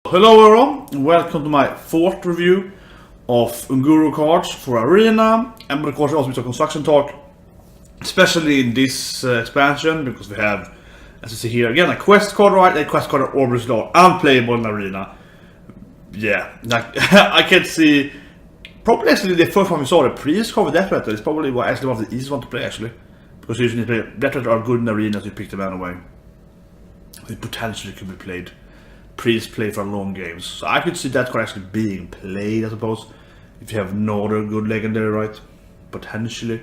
Hello everyone, welcome to my fourth review of Unguru cards for Arena, and of course also with a construction talk, especially in this expansion, because we have, as you see here again, a quest card, right? A quest card are obviously unplayable in Arena. Yeah, like I can see, probably actually the first one we saw, the priest card with Death Rattle, is probably actually one of the easiest ones to play actually, because usually Death Rattle are good in Arena, so you pick them anyway. They potentially could be played. Priest play for long games, so I could see that card actually being played, I suppose, if you have no other good legendary, right? Potentially,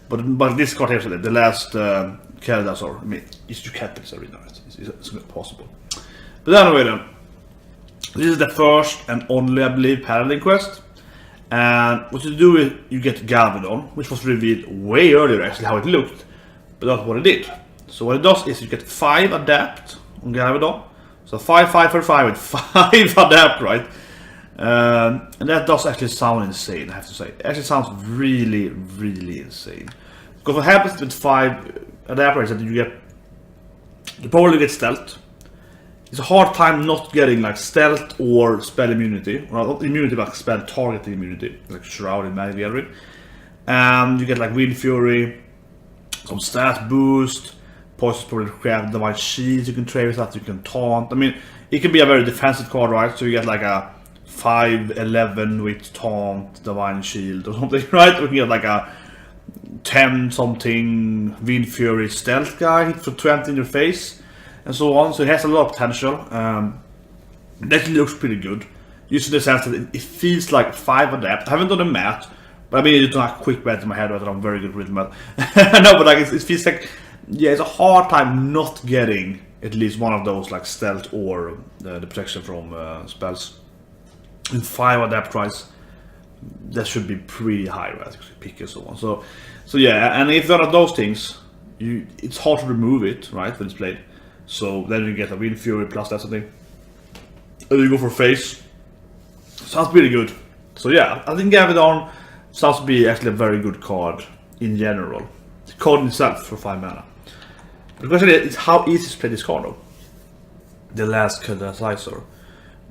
but this card here, the last Kaladas, or I mean, it's you can't play this Arena, right? It's not possible. But anyway, then this is the first and only, I believe, Paladin quest, and what you do is you get Galvadon, which was revealed way earlier actually how it looked, but that's what it did. So what it does is you get 5 adapt on Galvadon. So 5 for 5 with 5 adapt, right? And that does actually sound insane, I have to say. It actually sounds really, really insane. Because what happens with 5 adapt is that you probably get stealth. It's a hard time not getting like stealth or spell immunity. Well, not immunity, but spell targeting immunity, like Shroud in Magic Gathering. And you get like Wind Fury, some stat boost. Poison probably grab Divine Shield, you can trade with that, you can taunt. I mean, it can be a very defensive card, right? So you get like a 5/11 with taunt, Divine Shield or something, right? Or you can get like a 10 something Wind Fury stealth guy, hit for 20 in your face, and so on. So it has a lot of potential. That looks pretty good. Using the sense that it feels like 5 adapt. I haven't done the math, but I mean, it's not a quick math in my head, but I'm very good with math. No, but like it feels like, yeah, it's a hard time not getting at least one of those, like stealth or the protection from spells. In 5 adapt price, that should be pretty high, right? Pick and so on. So yeah, and if one of those things, it's hard to remove it, right, when it's played. So then you get a Wind Fury plus that something. And you go for face. Sounds pretty good. So yeah, I think Galvadon sounds to be actually a very good card in general. The card itself for 5 mana. The question is how easy to play this card though. The last Kaladas,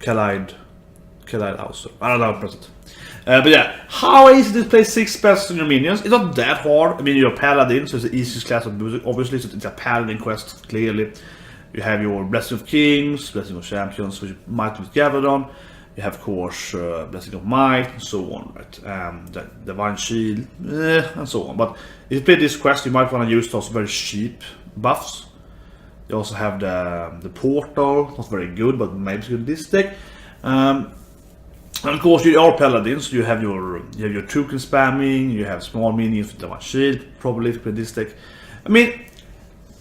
Khalid Hauser. I don't know how to pronounce it. But yeah, how easy to play 6 spells on your minions? It's not that hard. I mean, you're a Paladin, so it's the easiest class of music, obviously, so it's a Paladin quest, clearly. You have your Blessing of Kings, Blessing of Champions, which might with Galvadon. You have, of course, Blessing of Might, and so on, right? The Divine Shield, and so on. But if you play this quest, you might want to use those very cheap buffs. You also have the Portal, not very good, but maybe it's good in this deck. And of course, you are Paladins, so you have your token spamming, you have small minions with Divine Shield, probably if you play this deck. I mean,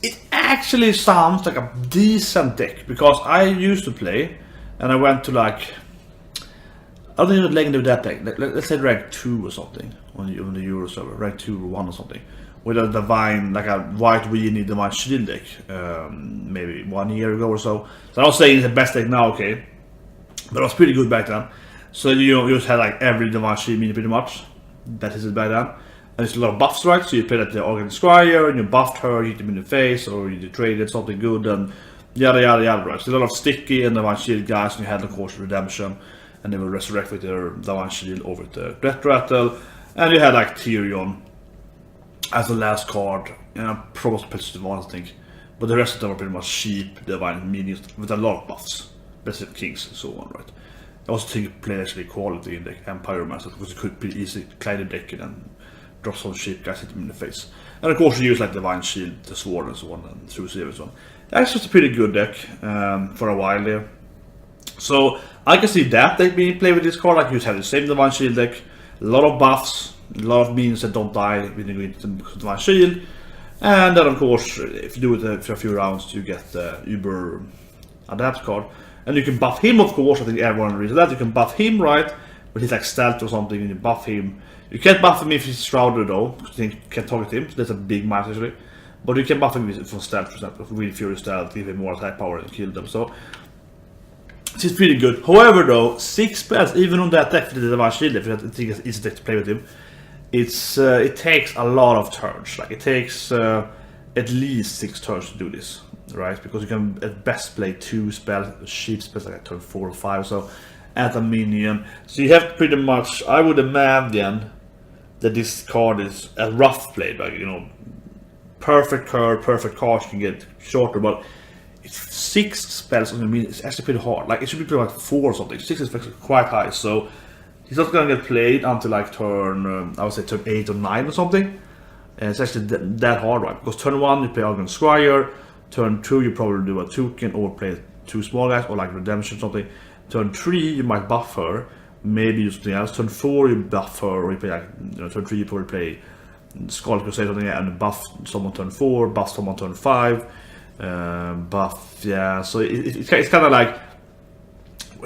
it actually sounds like a decent deck, because I used to play, and I went to like, I don't even legendary that deck. Let's say rank 2 or something on the Euro server, rank 2 or 1 or something, with a divine, like a white weenie Divine Shield deck, maybe 1 year ago or so. So I'm not saying it's the best deck now, okay, but it was pretty good back then. So you just had like every Divine Shield mini pretty much. That is it back then. And there's a lot of buffs, right? So you play at the Organ Scryer and you buffed her, you hit him in the face, or you traded something good, and yada yada yada, right? So a lot of sticky and Divine Shield guys, and you had of course Redemption. And they will resurrect with their Divine Shield over the Death Rattle. And you had like Tyrion as the last card. And probably Pelstivan, I think. But the rest of them are pretty much cheap Divine minions with a lot of buffs. Blessed Kings and so on, right? I also think it played actually quality in the Empire Master, because it could be easy climb the deck and then drop some cheap guys, hit them in the face. And of course you use like Divine Shield, the Sword and so on, and through series one. That's just a pretty good deck for a while there. So I can see that deck being played with this card, like you have the same Divine Shield deck, a lot of buffs, a lot of minions that don't die when you go into Divine Shield, and then of course if you do it for a few rounds you get the Uber Adapt card, and you can buff him, of course. I think everyone reads that. You can buff him, right, but he's like stealth or something, and you buff him. You can't buff him if he's shrouded though, because you can't target him, so that's a big minus actually. But you can buff him for stealth, for example, Wind Fury stealth, give him more attack power and kill them. So it's pretty good. However though, 6 spells, even on that deck for the Divine Shield, if you think it's easy to play with him, it takes a lot of turns. Like it takes at least 6 turns to do this. right? Because you can at best play 2 spells, cheap spells like turn 4 or 5, so at a minion. So you have pretty much, I would imagine that this card is a rough play, like, you know, perfect card, perfect cards can get shorter, but it's 6 spells on the minion. It's actually pretty hard. Like, it should be pretty like 4 or something. 6 is actually quite high, so he's not gonna get played until like turn, I would say turn 8 or 9 or something. And it's actually that hard, right? Because turn 1 you play Argon Squire, turn 2 you probably do a Toucan or play 2 small guys or like Redemption or something. Turn 3 you might buff her, maybe do something else. Turn 4 you buff her, or you play like, you know, turn 3 you probably play Skull Crusade or something, and buff someone turn 4, buff someone turn 5, buff, yeah. So it's kind of like,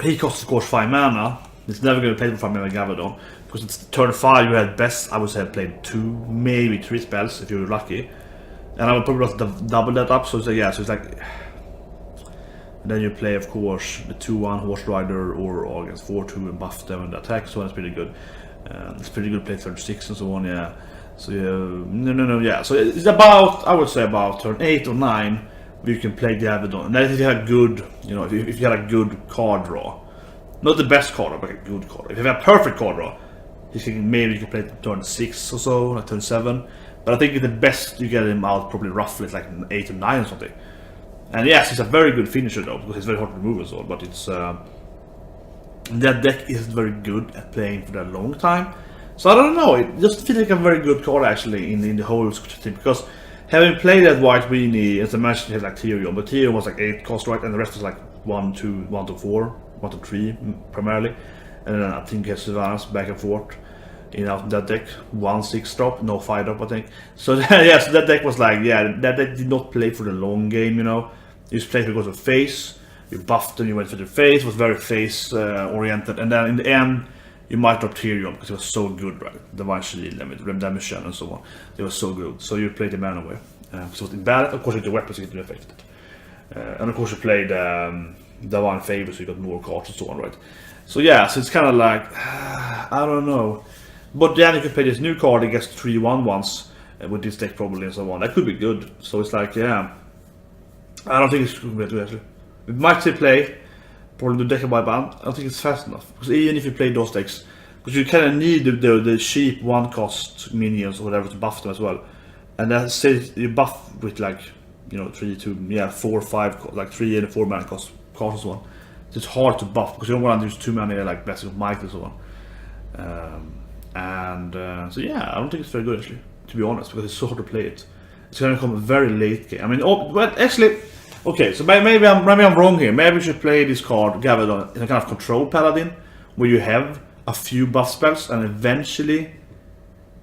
he costs of course 5 mana. It's never going to play for 5 mana Gavadon, because it's turn 5 you had best, I would say, played 2, maybe 3 spells if you're lucky, and I would probably just double that up. So it's like, yeah, so it's like, and then you play of course the 2/1 Horse Rider or against 4/2 and buff them and attack, so that's pretty good. It's pretty good play turn 6 and so on, yeah. So yeah, yeah. So it's about, I would say about turn 8 or 9 where you can play the Gavadon, and then if you have good, you know, if you had a good card draw, not the best card draw, but a good card. If you have a perfect card draw, you can maybe you can play turn 6 or so, like turn 7. But I think the best you get him out probably roughly it's like 8 or 9 or something. And yes, it's a very good finisher though, because it's very hard to remove as well. But it's that deck isn't very good at playing for that long time. So I don't know. It just feels like a very good card actually in the whole thing, because having played that white weenie, as I mentioned, it had like Tyrion, but Tyrion was like 8 cost, right, and the rest was like 1 to 4, 1 to 3 primarily, and then I think it has Sylvanas back and forth in out that deck, 1/6 drop, no 5 drop I think. So yeah, so that deck was like, yeah, that deck did not play for the long game, you know. You just played because of face, you buffed and you went for the face, was very face oriented, and then in the end you might drop Tyrion because it was so good, right? Divine Shield limit, Redemption and so on. It was so good, so you played the mana away. So in bad, of course with the weapons you get affected. And of course you played Divine Favor, so you got more cards and so on, right? So yeah, so it's kind of like, I don't know. But then you can play this new card against 3/1/1s with this deck probably and so on. That could be good. So it's like, yeah, I don't think it's going to be good actually. We might say play probably the deck by band. I don't think it's fast enough, because even if you play those decks, because you kind of need the cheap 1-cost minions or whatever to buff them as well. And then say you buff with like, you know, 3 to 4 5, like 3 and 4 mana cost cards and so on. It's hard to buff because you don't want to use too many like Blessing of Might and so on. So yeah, I don't think it's very good actually, to be honest, because it's so hard to play it. It's gonna come very late game. I mean, but actually, okay, so maybe I'm wrong here. Maybe we should play this card Gavadon in a kind of control paladin, where you have a few buff spells, and eventually,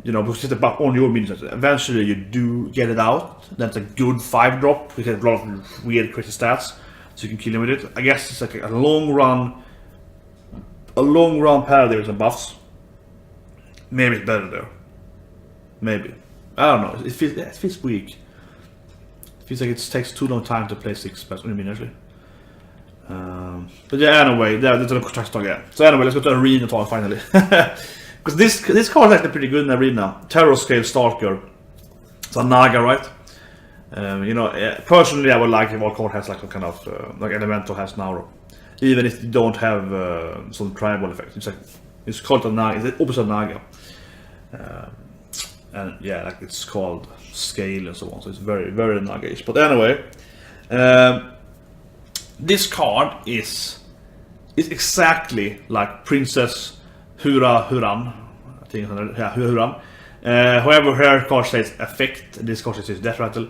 you know, because it's a buff on your minions, eventually you do get it out. That's a good 5 drop. We get a lot of weird crazy stats, so you can kill him with it. I guess it's like a long run paladin with some buffs. Maybe it's better there. Maybe. I don't know. It feels weak. It feels like it takes too long time to play 6 spells. What do you mean actually? But yeah, anyway, that's a contract talk again. So anyway, let's go to arena talk finally. Because this card is actually pretty good in arena. Terror Scale Stalker. It's a Naga, right? You know, personally I would like if our card has like a kind of like Elemental has now, even if you don't have some tribal effects. It's like, it's called a Naga. It's the opposite Naga. And yeah, like it's called Scale and so on. So it's very, very Naga-ish. But anyway, this card is exactly like Princess Huran. I think, yeah, Huran. However, her card says effect. This card says death rattle.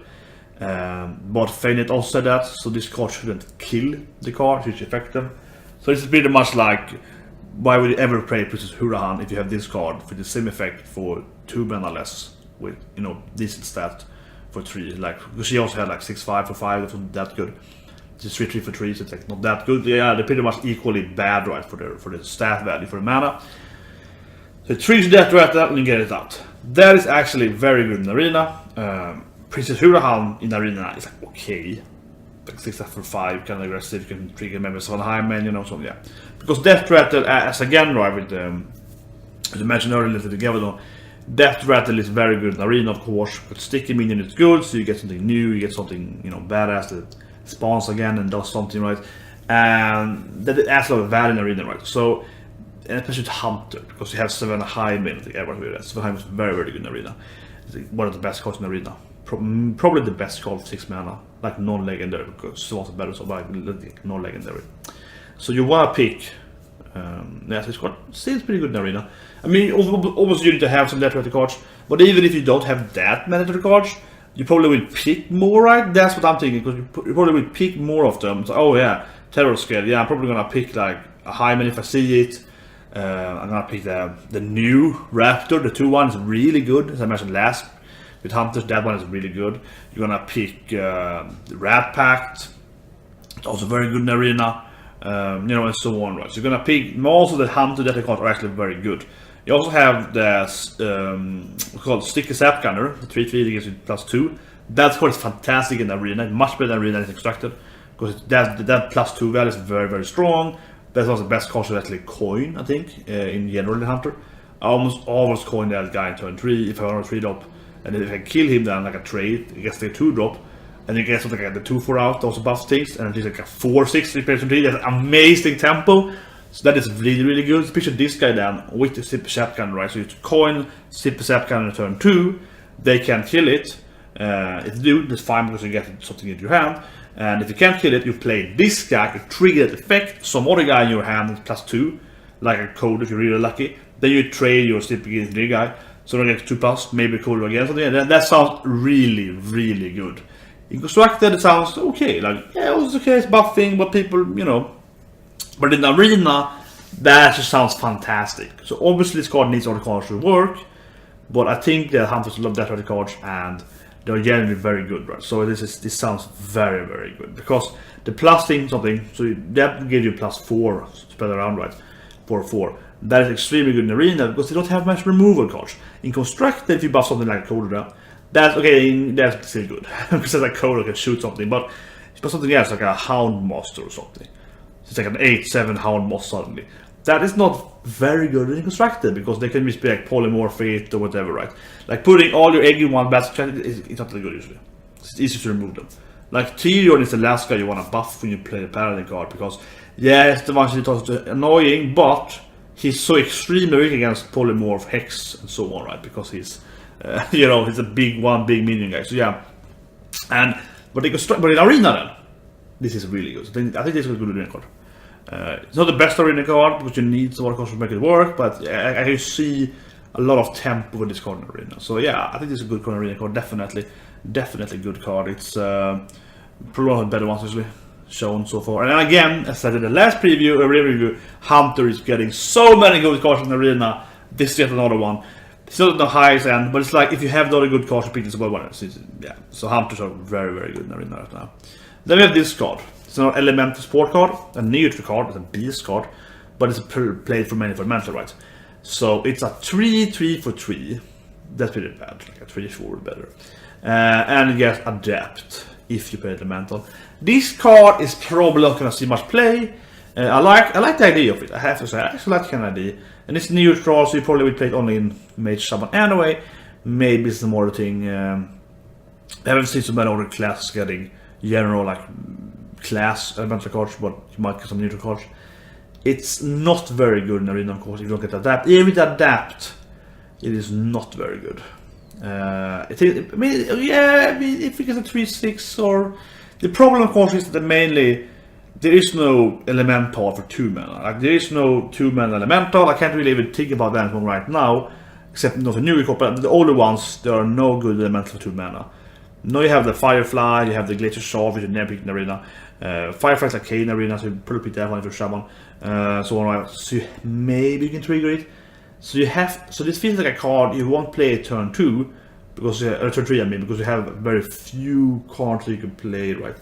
But Feynet also said that, so this card shouldn't kill the card, it should affect them. So it's pretty much like, why would you ever play Princess Hurahan if you have this card for the same effect for 2 mana less with, you know, decent stat for 3? Like, because she also had like 6/5 for 5, that wasn't that good. Just 3/3 for 3, so it's like not that good. Yeah, they're pretty much equally bad, right, for the stat value for the mana. So 3 death rattle and you get it out. That is actually very good in arena. Princess Hurahan in arena is like okay. Like 6 for 5, kind of aggressive, you can trigger members on high man, you know, so yeah. Because death rattle, as again, right, with the mentioned earlier to the Gavadon, Depth rattle is very good in arena, of course, but sticky minion is good, so you get something new, you get something, you know, badass that spawns again and does something, right? And that adds a lot of value in arena, right? So, and especially with Hunter, because you have 7 high main, I think everyone will do that. 7 high is very, very good in arena. It's one of the best cards in arena. Probably the best card for 6 mana, like non-legendary, because it's also better, so like non-legendary. So you wanna pick, this card seems pretty good in arena. I mean, obviously you need to have some legendary cards, but even if you don't have that many legendary cards, you probably will pick more, right? That's what I'm thinking, because you probably will pick more of them. So, oh yeah, terror scale, yeah, I'm probably gonna pick like a high man if I see it. I'm gonna pick the new Raptor, the 2-1 is really good, as I mentioned last. With Hunters, that one is really good. You're gonna pick the Rat Pact, it's also very good in arena, you know, and so on, right? So you're gonna pick most of the Hunter that cards are actually very good. You also have the what's called Sticky Sap Gunner, the 3/3 that gives you +2. That card is fantastic in arena, much better in arena than it's extracted, because that +2 value is very, very strong. That's also the best card to actually coin, I think, in general in Hunter. I almost always coin that guy in turn 3 if I want a 3-drop. And if I kill him then like a trade, he gets the 2-drop. And you get something like the 2/4 out, also buff things. And it's like a 4/6 repair turn 3. That's amazing tempo. So that is really, really good. So picture this guy then with the Sip Shotgun, right? So you coin Sip Shotgun in turn 2. They can kill it. If you do, that's fine because you get something in your hand. And if you can't kill it, you play this guy, you trigger that effect, some other guy in your hand is +2, like a code if you're really lucky. Then you trade your Sip against the guy, so you get 2+, maybe code again, something. That sounds really, really good. In constructed, it sounds okay, like, yeah, it was okay, it's buffing, but people, you know. But in arena, that just sounds fantastic. So obviously this card needs all the cards to work, but I think the Hunters love that other cards, and they're generally very good, right? So this sounds very, very good, because the plus thing something, so that gives you +4 spread around, right? 4/4. That is extremely good in arena because they don't have much removal cards. In constructed, if you buff something like a Coda, that's okay. That's still good because like Coda can shoot something, but if you buff something else like a Hound Monster or something, it's like an 8/7 Hound Monster suddenly. That is not very good in constructed because they can just be like polymorph it or whatever, right? Like putting all your egg in one basket, it's not that good usually. It's easy to remove them. Like Tyrion is the last guy you want to buff when you play the Paladin card because, yeah, it's the one that's annoying, but he's so extremely weak against polymorph, hex, and so on, right? Because he's, you know, he's a big minion guy. So yeah, but in arena then, this is really good. So I think this is a good arena card. It's not the best arena card because you need some more cards to make it work, but I can see a lot of tempo with this card in arena. So yeah, I think this is a good arena card. Definitely good card. It's probably one of the better ones usually shown so far. And again, as I said in the last review, Hunter is getting so many good cards in arena. This is yet another one. It's not the highest end, but it's like if you have the other good cards, you pick this good one. Yeah, so Hunters are very, very good in arena right now. Then we have this card. It's an elemental support card, a neutral card, it's a beast card, but it's played for many for elemental, right? So it's a 3/3 for 3. That's pretty bad, like a 3/4 better. And you get adapt if you play elemental. This card is probably not gonna see much play. I like the idea of it. I have to say, I actually like the kind of idea. And it's neutral, so you probably will play it only in Mage Summon anyway. Maybe it's more the thing. I haven't seen so many other classes getting general like class elemental cards, but you might get some neutral cards. It's not very good in arena, of course, if you don't get adapt. Even with adapt, it is not very good. I mean, if you get a 3/6 or the problem, of course, is that mainly there is no elemental for 2 mana. Like there is no 2 mana elemental. I can't really even think about that one right now, except not the new record. But the older ones, there are no good elemental for 2 mana. Now you have the Firefly, you have the Glacier Shaw, which you never pick in arena. Firefly's arcane in arena, so you probably pick that one if you're Shaman. So on, right? So maybe you can trigger it. So you have, so this feels like a card you won't play turn 2 because turn 3, I mean, because you have very few cards that you can play, right?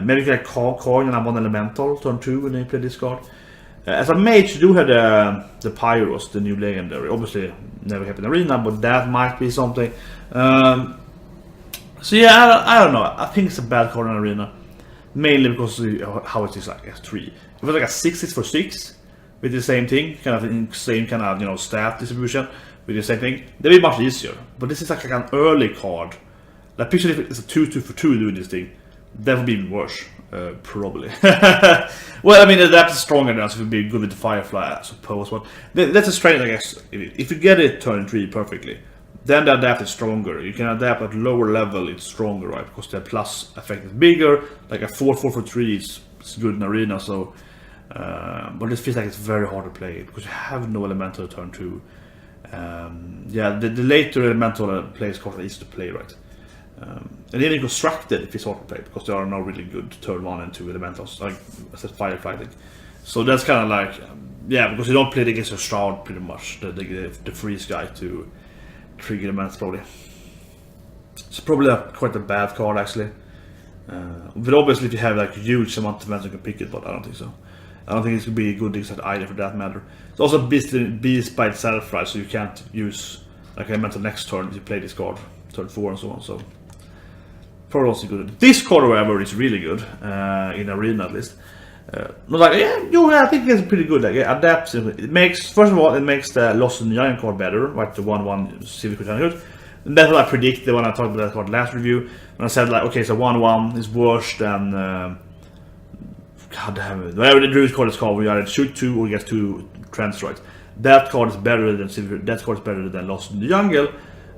Maybe you can coin and have one elemental turn 2 when you play this card. As a mage, you do have the Pyros, the new legendary. Obviously, never happened in arena, but that might be something. So yeah, I don't know. I think it's a bad card in arena, mainly because of how it is like a 3. If it was like a 6 for 6 with the same thing, kind of same kind of, you know, stat distribution, with the same thing, that'd be much easier. But this is like an early card. Like picture if it's a 2/2 for 2 doing this thing, that would be even worse, probably. Well, I mean, that's stronger now, so it would be good with the Firefly, I suppose. But that's a strength, I guess. If you get it turn 3 perfectly, then the adapt is stronger. You can adapt at lower level, it's stronger, right? Because the plus effect is bigger. Like a 4/4 for 3 is good in arena, so. But it feels like it's very hard to play because you have no elemental turn 2. Yeah, the later elemental plays quite easy to play, right? And even constructed if it's hard to play because there are no really good turn 1 and 2 elementals, like I said, Firefly thing. So that's kind of like, yeah, because you don't play it against your Shroud pretty much, the freeze guy to trigger elements probably. It's probably quite a bad card actually. But obviously if you have like a huge amount of elements you can pick it, but I don't think so. I don't think it's going to be a good except either for that matter. It's also beast by itself, right? So you can't use like elemental next turn if you play this card, turn 4 and so on. So probably also good. This card, however, is really good in arena at least. Not like I think it's pretty good. Like adapts. It makes first of all it makes the Lost in the Giant card better, right? The 1/1 civic good. And that's what I predicted when I talked about that card last review. When I said like, okay, so 1/1 is worse than God damn it. Whatever the Druid card is called, we either shoot 2 or get 2 trend strikes. That card is better than civic. That card is better than Lost in the Jungle.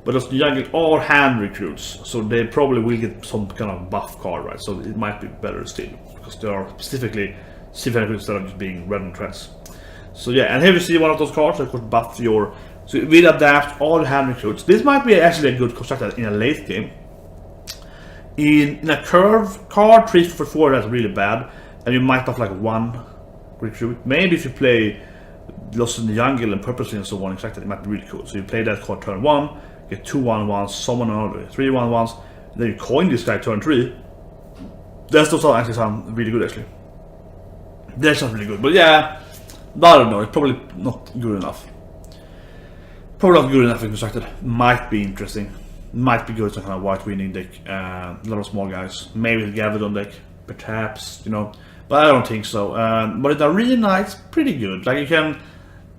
But Lost in the Jungle are hand recruits, so they probably will get some kind of buff card, right? So it might be better still, because they are specifically civic recruits instead of just being red and trends. So yeah, and here you see one of those cards that could buff your. So it will adapt all hand recruits. This might be actually a good construct in a late game. In a curve card, 3/4 that's really bad, and you might buff like 1 recruit. Maybe if you play Lost in the Jungle and purposely and so on, exactly, it might be really cool. So you play that card turn 1. Get 2 1/1s, summon another 3 1/1s, then you coin this guy turn 3. That's those actually sound really good actually. That sounds really good, but yeah, I don't know, it's probably not good enough. Probably not good enough in constructed. Might be interesting. Might be good some kind of white winning deck. A lot of small guys. Maybe the Gavadon deck, perhaps, you know. But I don't think so. But in arena it's pretty good. Like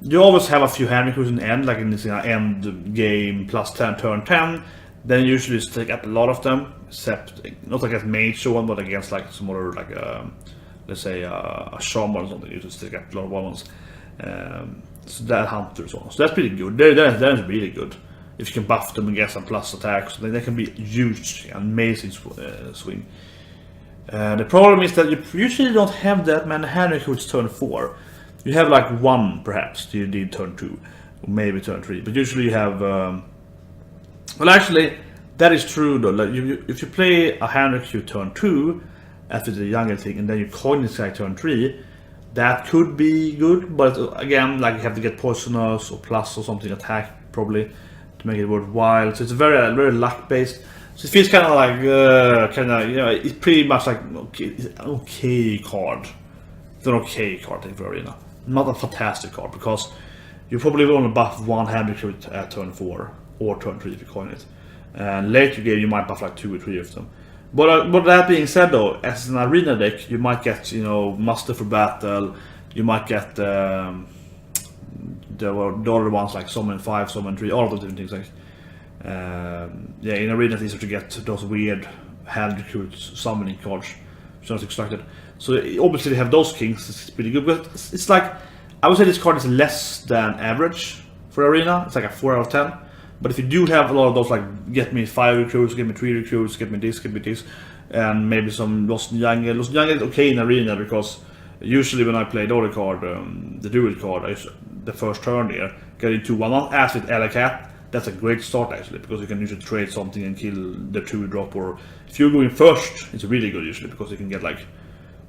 you always have a few hand recruits in the end, like in this end game plus 10 turn 10. Then you usually just take up a lot of them, except not against mage or one, but against like some other like let's say a shaman or something. You just take up a lot of ones. So that hunter so on. So that's pretty good. That is really good. If you can buff them and get some plus attacks, then they can be huge, amazing swing. The problem is that you usually don't have that many hand recruits turn 4. You have like 1 perhaps, you did turn 2, or maybe turn 3, but usually you have, well actually, that is true though, like if you play a hand recruit turn 2, after the Jungle thing, and then you coin this guy turn 3, that could be good, but again, like you have to get poisonous or plus or something attack probably, to make it worthwhile, so it's very luck based. So it feels kind of like, you know, it's pretty much like, okay, it's an okay card. It's an okay card for arena. Not a fantastic card, because you probably will only buff 1 hand recruit at turn 4 or turn 3 if you coin it. And later game you might buff like 2 or 3 of them. But that being said though, as an arena deck, you might get, you know, muster for battle. You might get the other ones like summon 5, summon 3, all of those different things. Like, yeah, in arena it's easier to get those weird hand recruits summoning cards, which are not constructed. So obviously they have those kings, it's pretty good, but it's like, I would say this card is less than average for arena. It's like a 4 out of 10. But if you do have a lot of those, like get me 5 recruits, get me 3 recruits, get me this, and maybe some Lost in the Jungle. Lost in the Jungle is okay in arena, because usually when I play the other card, the Druid card, the first turn there, getting 2/1 as with Cat, that's a great start actually, because you can usually trade something and kill the 2-drop, or if you're going first, it's really good usually, because you can get like,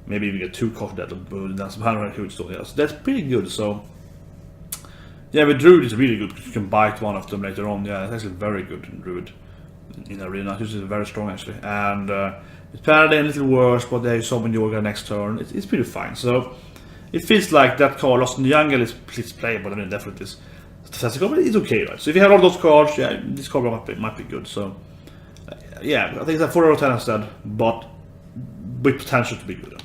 maybe even get 2 cost that, that's some 100 recruits, so yeah, so that's pretty good. So yeah, with Druid it's really good, because you can bite one of them later on. Yeah, it's actually very good in Druid in arena. It's very strong actually, and it's Paladin a little worse, but they summon Yorga next turn. It's pretty fine. So it feels like that card Lost in the Jungle is playable. I mean, definitely is fantastic, but it's okay, right? So if you have all those cards, yeah, this card might be good. So yeah, I think it's a 4 out of 10 instead, but with potential to be good.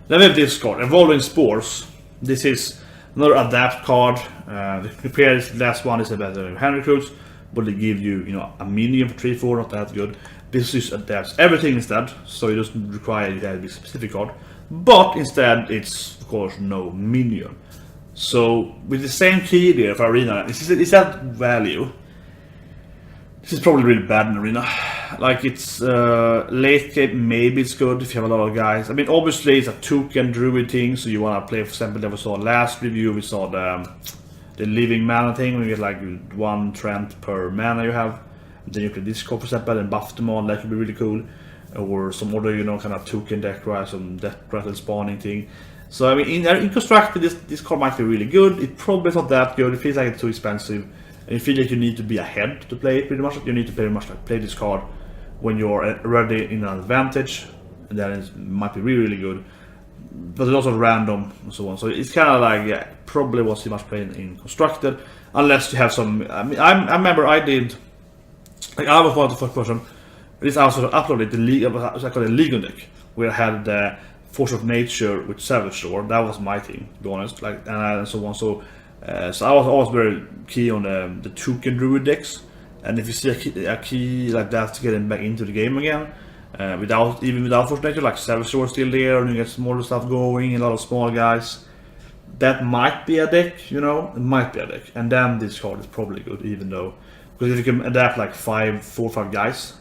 Then we have this card, Evolving Spores. This is Another adapt card. The prepare is the last one is about the hand recruits, but they give you, you know, a minion for 3/4, not that good. This just adapts everything instead, so it doesn't require you to have a specific card. But instead, it's of course no minion. So with the same key there for Arena, is that value? This is probably really bad in Arena. Like it's late game, maybe it's good if you have a lot of guys. I mean, obviously it's a token druid thing, so you want to play. For example, that we saw last review, we saw the living mana thing. We get like 1 Trent per mana you have. Then you play this card for example and buff them on. That could be really cool. Or some other, you know, kind of token deck, right? Some death rattle spawning thing. So I mean, in constructed, this card might be really good. It probably is not that good. It feels like it's too expensive. And you feel like you need to be ahead to play it pretty much. You need to pretty much like play this card when you're already in an advantage, and then it might be really good. But it's also random and so on. So it's kind of like, yeah, probably won't see much play in constructed unless you have some. I mean, I remember I did, like I was one of the first person. This I also uploaded the league. I called a Legion deck where I had the Force of Nature with Savage Sword. That was my team, to be honest. Like and so on. So I was always very key on the token druid decks. And if you see a key like that to get him back into the game again, without Force of Nature, like Savage Sword still there, and you get smaller stuff going, a lot of small guys, that might be a deck, you know, it might be a deck. And then this card is probably good, even though, because if you can adapt like 4 or 5 guys,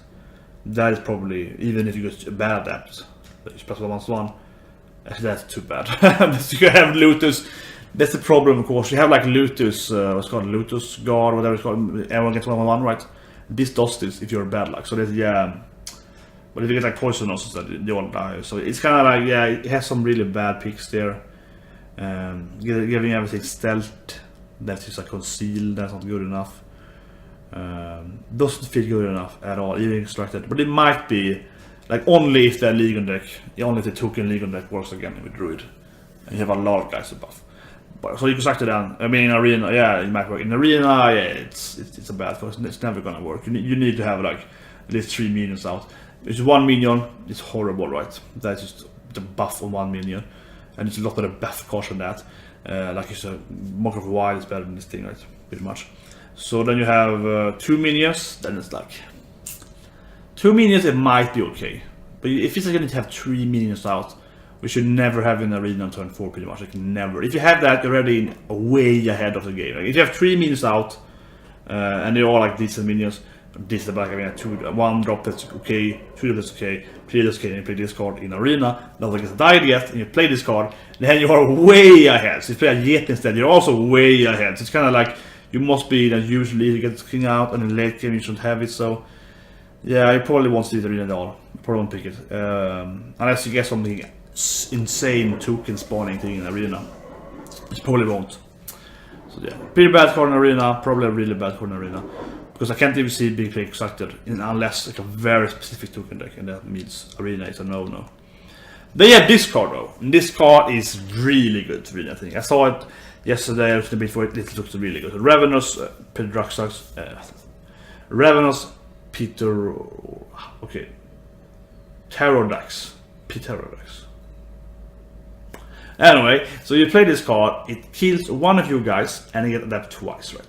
that is probably, even if you get a bad adapt, it's plus 1/1, that's too bad. You have Lotus. That's the problem, of course. You have like Lotus, what's called Lotus Guard, whatever it's called. Everyone gets 1/1, right? This does this if you're bad luck. So there's, yeah. But if you get like Poisonous, they all die. So it's kind of like, yeah, it has some really bad picks there. Giving everything stealth, that's just like concealed, that's not good enough. Doesn't feel good enough at all, even constructed. But it might be, like only if the Legion deck, only if the token Legion deck works again with Druid. And you have a lot of guys to buff. So you construct it down. I mean, in Arena, yeah, it might work. In Arena, yeah, it's a bad first. It's never gonna work. You need to have like at least 3 minions out. It's 1 minion. It's horrible, right? That's just the buff on 1 minion, and it's a lot of the buff cost on that. Like it's a Monk of Wild is better than this thing, right? Pretty much. So then you have 2 minions. Then it's like 2 minions. It might be okay, but if it's like you need to have 3 minions out. We should never have an Arena on turn 4 pretty much, like never. If you have that, you're already way ahead of the game. Like if you have 3 minions out, and they're all like decent minions, decent like, I mean, 1 drop that's okay, 2 drop that's okay, 3 that's okay, and you play this card in Arena, nothing has died yet, and you play this card, then you are way ahead. So if you play a Yet instead, you're also way ahead. So it's kind of like, you must be that usually you get the king out, and in late game you shouldn't have it, so yeah, you probably won't see the Arena at all. You probably won't pick it. Unless you get something insane token spawning thing in Arena. It probably won't. So yeah, pretty bad card in Arena, probably a really bad card in Arena. Because I can't even see big play constructed unless like a very specific token deck, and that means Arena is a no-no. Then you have this card though. And this card is really good to read, I think. I saw it yesterday, or before it looks really good. Ravenous, Ravenous, Peter, okay, Pterodax. Anyway, so you play this card, it kills 1 of you guys, and you get adapt twice, right?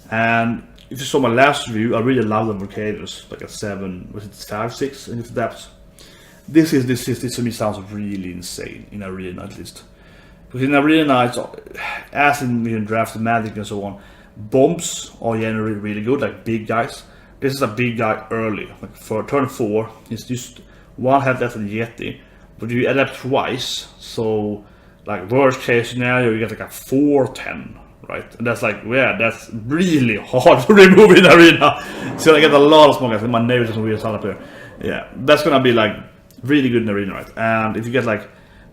And if you saw my last review, I really love the Mercaders, like a 7, was it 5, 6, and it adapts. This to me sounds really insane in Arena at least. Because in Arena, it's, as in Draft Magic and so on, bombs are generally really good, like big guys. This is a big guy early, like for turn 4, it's just 1 health less than Yeti, but you adapt twice, so like worst case scenario you get like a 4/10, right? And that's like, yeah, that's really hard to remove in Arena. So I get a lot of small guys, and my neighbors are some weird up here. Yeah, that's gonna be like really good in Arena, right? And if you get like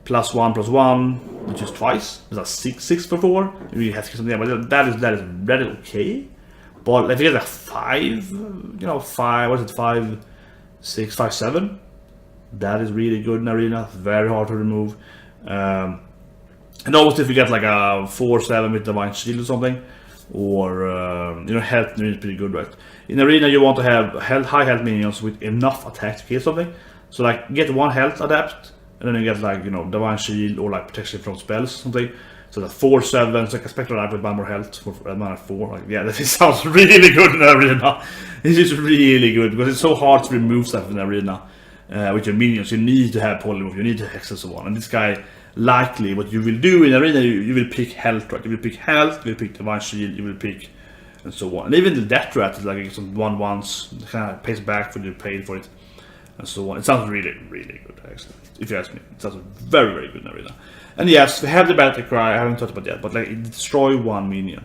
+1/+1, which is twice, it's a 6 for 4. You have to get something, but that is okay. But if you get like 5, you know, 5, what is it, 5, 6, 5, 7? That is really good in Arena, very hard to remove. And also if you get like a 4/7 with Divine Shield or something, or you know, health is pretty good, right? In Arena you want to have high health minions with enough attack to kill something. So like get 1 health adapt, and then you get like, you know, Divine Shield or like protection from spells, something. So the 4/7, so like a Spectral Knight with 1 more health for mana 4. Like, yeah, that sounds really good in the arena. This is really good because it's so hard to remove stuff in the arena with your minions. You need to have polymorph, you need to hex and so on. And this guy, likely, what you will do in the arena, you will pick health, right? You will pick health, you will pick Divine Shield, you will pick and so on. And even the Death Rat is like some 1/1s, kind of pays back when you paid for it, and so on. It sounds really, really good, actually. If you ask me, it sounds very, very good in the arena. And yes, we have the Battle Cry, I haven't talked about that, but like, destroy 1 minion.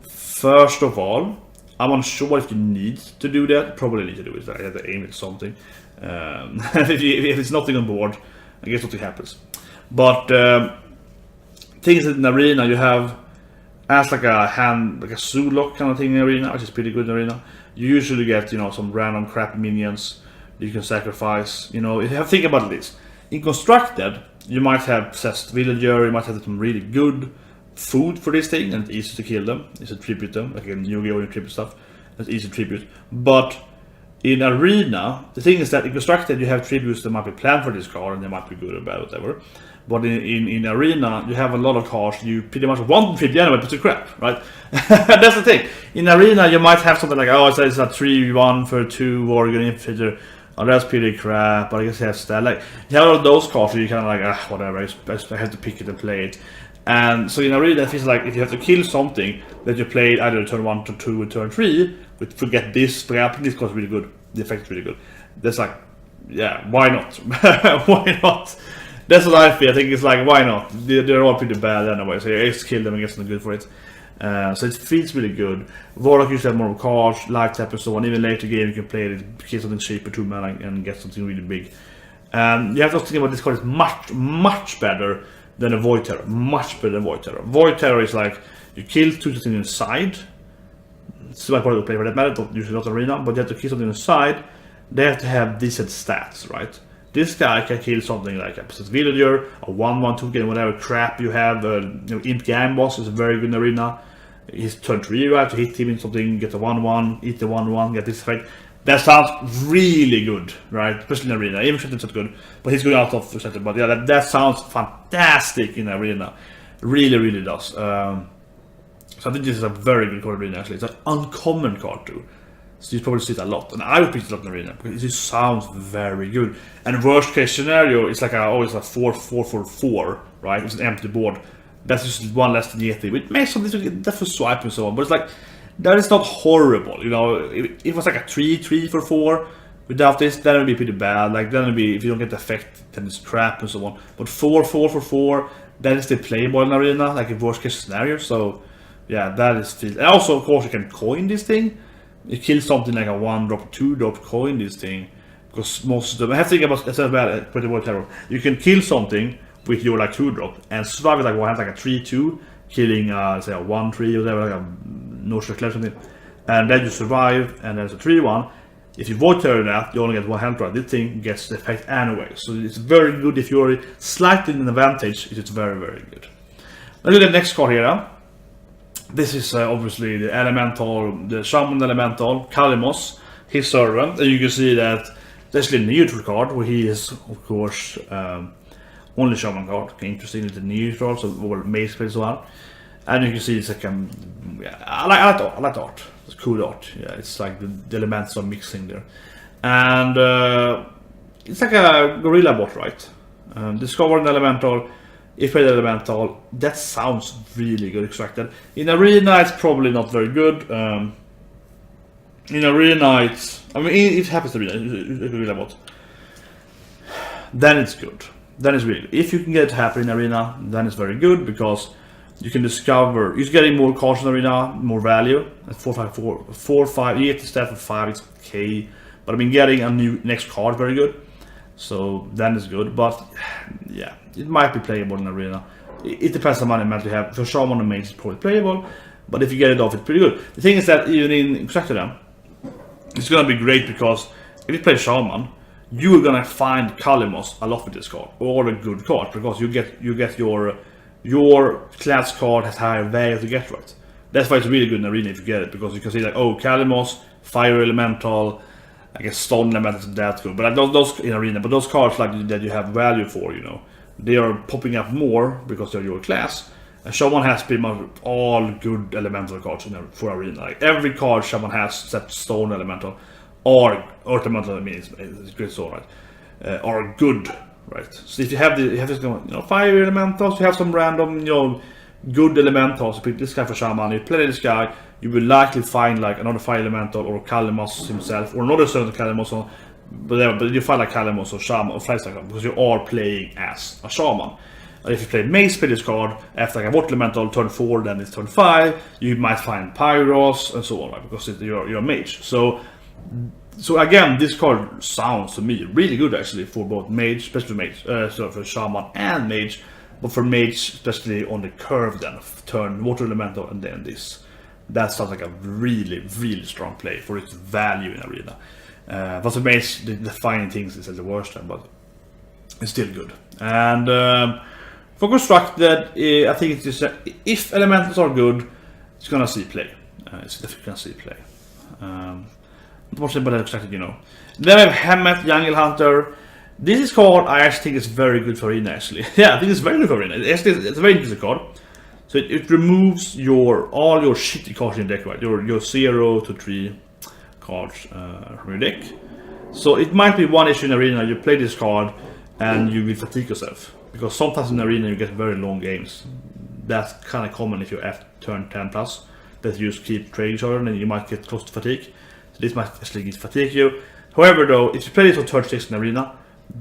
First of all, I'm unsure if you need to do that. Probably need to do it. I have to aim at something. If it's nothing on board, I guess nothing happens. But things in the arena, you have as like a hand, like a Zulok kind of thing in the arena, which is pretty good in the arena. You usually get, you know, some random crap minions you can sacrifice. You know, you have to think about this. In Constructed, you might have possessed villager, you might have some really good food for this thing, and it's easy to kill them, easy to tribute them, like in Yu-Gi-Oh! Tribute stuff, it's easy to tribute. But in Arena, the thing is that in Constructed you have tributes that might be planned for this card, and they might be good or bad, whatever. But in Arena, you have a lot of cards you pretty much want to tribute anyway, but it's crap, right? That's the thing. In Arena, you might have something like, oh, it's a 3/1 for 2 Oregon Infiltrator. Oh, that's pretty crap, but I guess that's that. Like, you have all of those cards where you kind of like, whatever, I have to pick it and play it. And so, you know, really, that feels like if you have to kill something that you played either turn 1, turn 2, or turn 3, but forget this, but I think this card is really good. The effect is really good. That's like, yeah, why not? Why not? That's what I feel. I think it's like, why not? They're all pretty bad anyway, so you just kill them and get something good for it. So it feels really good. Warlock usually have more cards, light tap and so on. Even later game you can play it, kill something cheaper 2 mana and get something really big. You have to think about this card is much better than a Void Terror. Much better than Void Terror. Void Terror is like, you kill 2 things inside. So I probably play for that matter, usually not arena, but you have to kill something inside. They have to have decent stats, right? This guy can kill something like a Possessed Villager, a 1/1, 2 whatever crap you have. You know, Imp Gang Boss is very good in arena. He's turn 3, you have to hit him in something, get a 1/1, eat the 1/1, get this effect. That sounds really good, right? Especially in arena. Even if it's not good, but he's good out of the center. But yeah, that sounds fantastic in arena. Really, really does. So I think this is a very good card in arena, actually. It's an uncommon card too. So you probably see it a lot. And I would pick it up in arena because it just sounds very good. And worst case scenario, it's like always a 4/4/4, right? It's an empty board. That's just 1 less than Yeti. It makes something that's for swipe and so on. But it's like, that is not horrible, you know. If it was like a 3/3/4 without this, that would be pretty bad. Like, that would be, if you don't get the effect, then it's crap and so on. But 4/4/4, that is the playable in arena, like in worst case scenario. So yeah, that is. And also, of course, you can coin this thing. You kill something like a 1-drop, 2-drop coin this thing, because most of them. I have to think about that's bad. Pretty well terror. You can kill something with your like 2-drop and survive it like one, like a 3/2, killing say a 1/3 or whatever, like a no shot or something, and then you survive, and there's a 3/1. If you void terror that, you only get 1 health. This thing gets the effect anyway, so it's very good if you're slightly in an advantage. It's very, very good. Let's look at the next card here. This is obviously the elemental, the shaman elemental, Kalimos, his servant, and you can see that there's a neutral card where he is, of course, only shaman card. Interesting, it's a neutral, so all maze plays as well. And you can see it's like yeah, I like the art. It's cool art. Yeah, it's like the elements are mixing there, and it's like a gorilla bot, right? Discover an elemental. If I elemental, that sounds really good. Extracted in arena, it's probably not very good. In arena, it's, I mean, it happens to be a gorilla bot. Then it's good. Then it's really good. If you can get it to happen in arena, then it's very good because you can discover, you're getting more cards in arena, more value. At 4/5, you get the stat for 5, it's okay. But I mean, getting a new next card very good. So then it's good, but yeah, it might be playable in arena. It depends on how many mana you have. For Shaman and Mage, it's probably playable, but if you get it off, it's pretty good. The thing is that even in Extractor, it's gonna be great because if you play Shaman, you're gonna find Kalimos a lot with this card, or a good card, because you get your class card has higher value to get, right. That's why it's really good in arena if you get it, because you can see like, oh, Kalimos, Fire Elemental, I guess Stone Elemental is that good, but those in arena, but those cards like that you have value for, you know, they are popping up more because they're your class, And Shaman has pretty much all good elemental cards for Arena. Like every card Shaman has, except Stone Elemental, or Earth Elemental, I mean, it's great stone, right? Are good, right? So if you have this, fire elementals, you have some random, good elementals. You pick this guy for Shaman, you play this guy, you will likely find like another fire elemental or Kalimas himself, or another certain Kalimas, but you find like Kalimas or Shaman or Flight Cycle because you are playing as a Shaman. If you play Mace, play this card after like a Water Elemental turn 4, then it's turn 5, you might find Pyros and so on, right? Because you're a mage. So again, this card sounds to me really good actually for both mage, especially mage, for Shaman and mage, but for mage, especially on the curve then, turn Water Elemental and then this. That sounds like a really, really strong play for its value in Arena. But for mage, the defining things is the worst then, but it's still good. And for constructed, I think it's just if elementals are good, it's gonna see play. It's definitely gonna see play. Not much about constructed, Then we have Hemet Jungle Hunter. This is card I actually think is very good for Arena. Actually, yeah, I think it's very good for Arena. It's a very interesting card. So it removes all your shitty cards in your deck, right? Your 0 to 3 cards from your deck. So it might be one issue in Arena. You play this card and you will fatigue yourself. Because sometimes in Arena you get very long games. That's kind of common if you're after turn 10 plus. That you just keep trading each other and you might get close to fatigue. So this might actually fatigue you. However though, if you play this on turn 6 in Arena,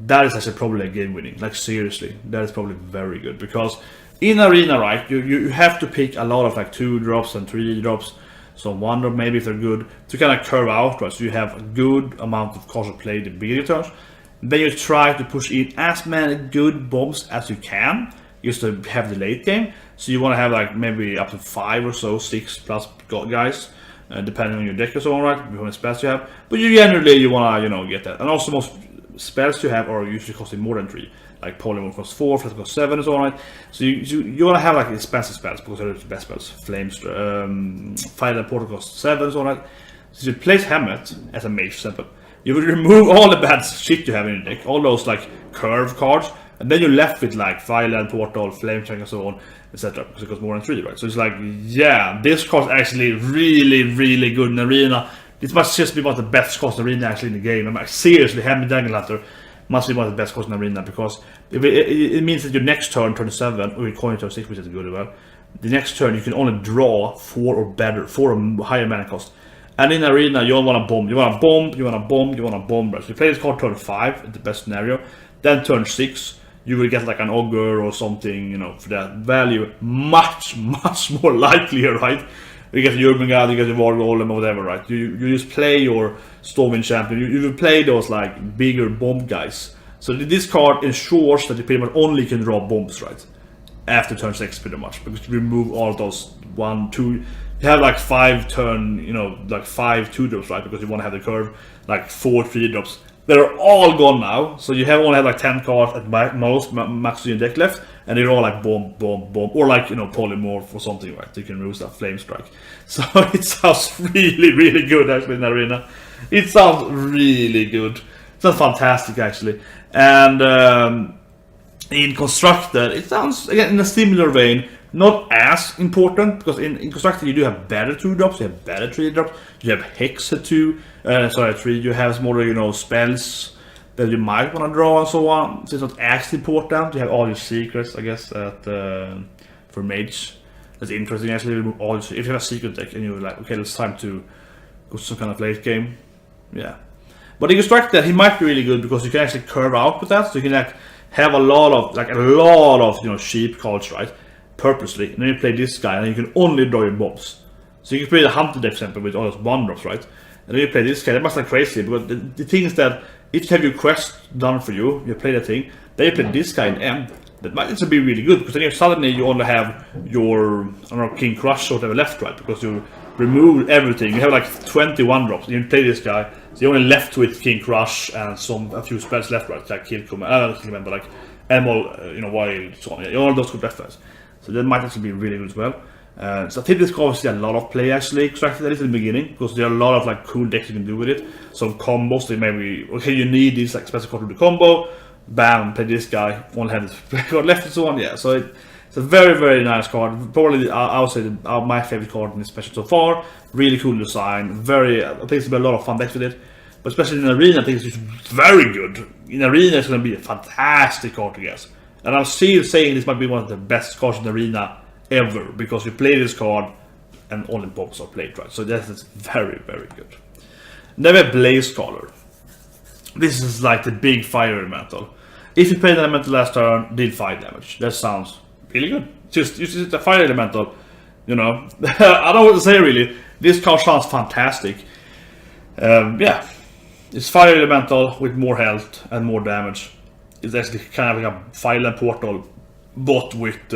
that is actually probably a game winning. Like seriously, that is probably very good. Because in Arena, right, you have to pick a lot of like 2 drops and 3 drops. So 1 drop maybe if they're good. To kind of curve out, right, so you have a good amount of cards to play the beginning turns. Then you try to push in as many good bombs as you can, just to have the late game. So you want to have like maybe up to 5 or so, 6 plus guys, depending on your deck or so on, right? How many spells you have. But you generally want to, get that. And also most spells you have are usually costing more than 3. Like Polymorph costs 4, Flash costs 7 and so on, right? So you want to have like expensive spells because they're the best spells. Fire and Portal costs 7 and so on, right? So you place Hemet as a mage, simple. You will remove all the bad shit you have in your deck, all those like curve cards, and then you're left with like Fireland, Portal, Flame Check and so on, etc. Because it costs more than 3, right? So it's like, yeah, this card's actually really, really good in Arena. This must just be one of the best cards in Arena actually in the game. I'm like, seriously, Hemet Jungle Hunter must be one of the best cards in Arena because it means that your next turn 7, or your coin turn 6, which is good as well. The next turn you can only draw 4 or better, 4 or higher mana cost. And in Arena, you don't want to bomb. You want to bomb, you want to bomb, you want to bomb. So you play this card turn 5, in the best scenario. Then turn 6, you will get like an Ogre or something, for that value. Much, much more likelier, right? You get your Jurmungand, you get your War Golem or whatever, right? You just play your Stormwind Champion. You will play those like bigger bomb guys. So this card ensures that you pretty much only can draw bombs, right? After turn 6 pretty much. Because you remove all those 1, 2... You have like 5 turn, like 5 2 drops, right? Because you want to have the curve, like 4 3 drops. They're all gone now, so you only have like 10 cards at most, max in your deck left, and they're all like bomb, bomb, bomb, or like polymorph or something, right? You can use that flame strike. So it sounds really, really good actually in Arena. It sounds really good. It sounds fantastic actually, and in constructed, it sounds again in a similar vein. Not as important, because in constructed you do have better 2 drops, you have better 3 drops, you have Hex at 3, you have smaller, spells that you might want to draw and so on. So it's not as important. You have all your secrets, I guess, for mage. That's interesting actually, remove all if you have a secret deck and you're like, okay, it's time to go to some kind of late game. Yeah. But in constructed, he might be really good because you can actually curve out with that, so you can like have a lot of sheep cards, right? Purposely, and then you play this guy, and you can only draw your bombs. So you can play the Hunter deck example with all those 1 drops, right? And then you play this guy. That must be crazy, because the thing is that if you have your quest done for you, you play the thing, then you play this guy in end. That might also be really good, because then suddenly you only have your King Crush or whatever left, right? Because you remove everything. You have like 21 drops, and you play this guy, so you're only left with King Crush and a few spells left, right? Like Kill Command, but like Animal, Wild, so on. All those good left guys. So that might actually be really good as well. So I think this card will see a lot of play actually, extracted at least in the beginning, because there are a lot of like cool decks you can do with it. Some combos, they maybe, okay, you need this like special card to the combo, bam, play this guy, only have this card left and so on, yeah. So It's a very, very nice card. Probably, I would say, my favorite card in this special so far. Really cool design. I think it's gonna be a lot of fun decks with it. But especially in Arena, I think it's very good. In Arena, it's gonna be a fantastic card to guess. And I'm still saying this might be one of the best cards in Arena ever, because you play this card and only bombs are played, right? So that is very, very good. Then we have Blaze Caller. This is like the big fire elemental. If you played an elemental last turn, did 5 damage. That sounds really good. Just a fire elemental, you know. I don't know what to say really. This card sounds fantastic. Yeah, it's fire elemental with more health and more damage. It's actually kind of like a fire and portal, but with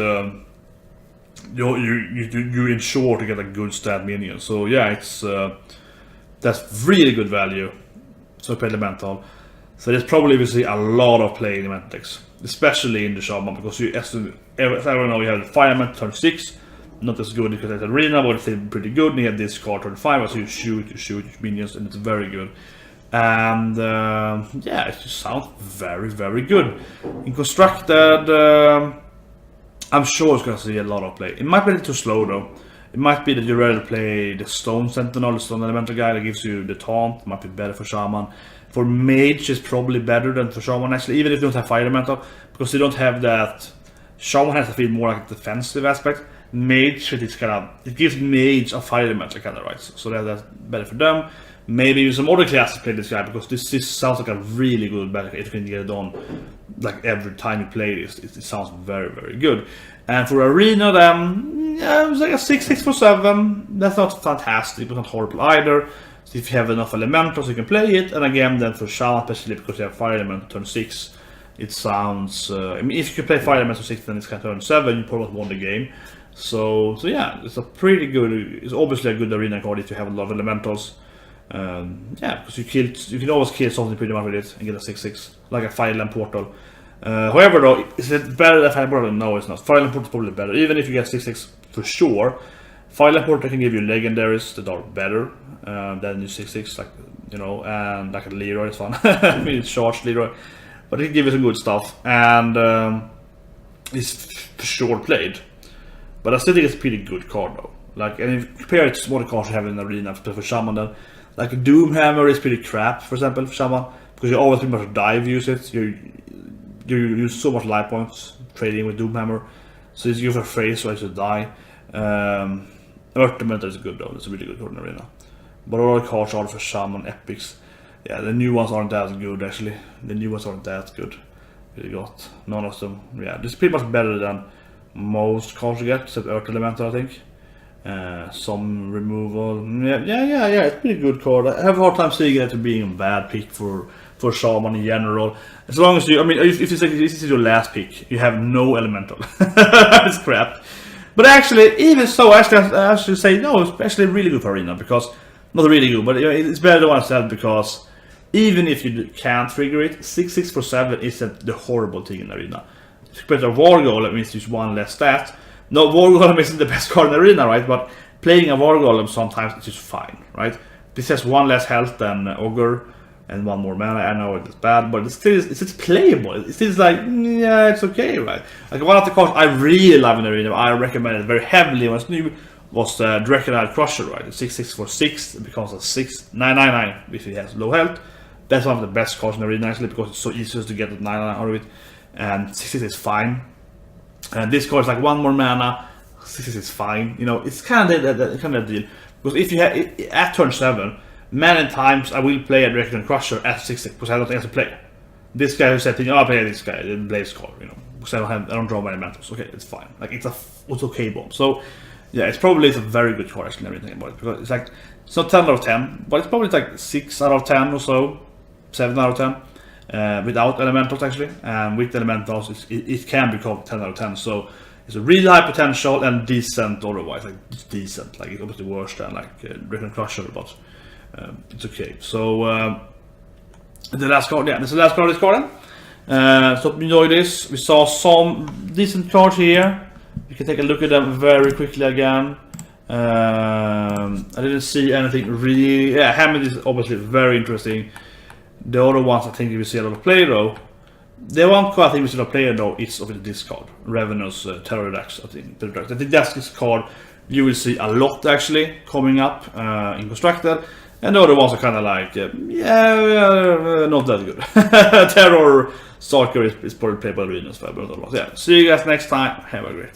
you ensure to get a good stat minion. So yeah, it's that's really good value. So play elemental. So there's probably we see a lot of play in elemental decks, especially in the Shaman, because as everyone know, you have the Fireman turn 6, not as good because it's Arena, but it's still pretty good. And you have this card turn 5, so you shoot minions, and it's very good. And yeah, it just sounds very, very good. In Constructed, I'm sure it's gonna see a lot of play. It might be a little too slow though. It might be that you rather play the Stone Sentinel, the Stone Elemental guy that gives you the taunt. It might be better for Shaman. For Mage, it's probably better than for Shaman actually, even if you don't have Fire Elemental, because you don't have that. Shaman has to feel more like a defensive aspect. Mage, it gives Mage a Fire Elemental kind of, right? So that's better for them. Maybe some other classes play this guy, because this sounds like a really good battle if you can get it on like every time you play this. It sounds very, very good. And for Arena, then yeah, it's like a 6/6 for 7. That's not fantastic, but not horrible either. So if you have enough elementals, you can play it. And again, then for Shaman, especially because you have Fire Elemental turn 6, it sounds. I mean, if you can play Fire Elemental 6, then it's kind of turn 7. You probably won the game. So yeah, it's a pretty good. It's obviously a good Arena card if you have a lot of elementals. Yeah, because you can always kill something pretty much with it and get a 6/6, like a Fireland Portal. However though, is it better than Fireland Portal? No, it's not. Fireland Portal is probably better, even if you get 6/6 for sure. Fireland Portal can give you legendaries that are better than your 6/6, like, you know, and like a Leroy is fun. I mean, it's charged Leroy, but it can give you some good stuff, and it's for sure played. But I still think it's a pretty good card though. Like, and if you compare it to some other cards you have in the Arena for Shaman, then like a Doomhammer is pretty crap, for example, for Shaman, because you always pretty much dive use it. You use so much life points trading with Doomhammer, so it's used for phrase, so I should die. Earth is good though, it's a really good card in Arena. But all the cards are for Shaman epics. Yeah, the new ones aren't that good actually. The new ones aren't that good. You got none of them. Yeah, this is pretty much better than most cards you get, except Earth Elemental, I think. Some removal. Yeah, it's a pretty good card. I have a hard time seeing it to being a bad pick for Shaman in general. As long as you, I mean, if this is your last pick, you have no elemental. That's crap. But actually, even so, I should say no. It's actually really good for Arena, because not really good, but it's better than what I said, because even if you can't trigger it, 6/6 for 7 isn't the horrible thing in Arena. If you play a War Golem, it means use one less stat. No, War Golem isn't the best card in Arena, right? But playing a War Golem sometimes is just fine, right? This has one less health than Ogre and one more mana. I know it's bad, but it's still playable. It's still like, yeah, it's okay, right? Like one of the cards I really love in Arena, I recommend it very heavily when it's new, was the Draconite Crusher, right? It's 6/6 for 6, it becomes a 6/9/9 if it has low health. That's one of the best cards in Arena actually, because it's so easy to get the 9/9 out of it, and 6/6 is fine. And this card is like one more mana, 6/6 is fine. You know, it's kind of that deal. Because if you have at turn 7, many times I will play a Draconite Crusher at 6/6 because I don't have to play. This guy who said, I'll play this guy, the Blaze card, you know, because I don't draw many mentals. Okay, it's fine. Like it's okay bomb. So yeah, it's probably a very good card actually, everything about it, because it's like, it's not 10 out of 10, but it's probably like 6 out of 10 or so, 7 out of 10. Without elementals actually, and with elementals it can become 10 out of 10. So it's a really high potential and decent otherwise. Like it's decent, like it's obviously worse than like Draconite Crusher, but it's okay. So the last card, yeah, this is the last card of this card. So hope you enjoy this. We saw some decent cards here. You can take a look at them very quickly again. I didn't see anything really. Yeah, Hemet is obviously very interesting. The other ones I think you will see a lot of play though. The one card I think we should have played though is of this card, Ravenous Terror Redux. I think that's this card you will see a lot actually coming up in Constructed, and the other ones are kind of like not that good. Terror Stalker is probably played by Arenas, but yeah. See you guys next time. Have a great day.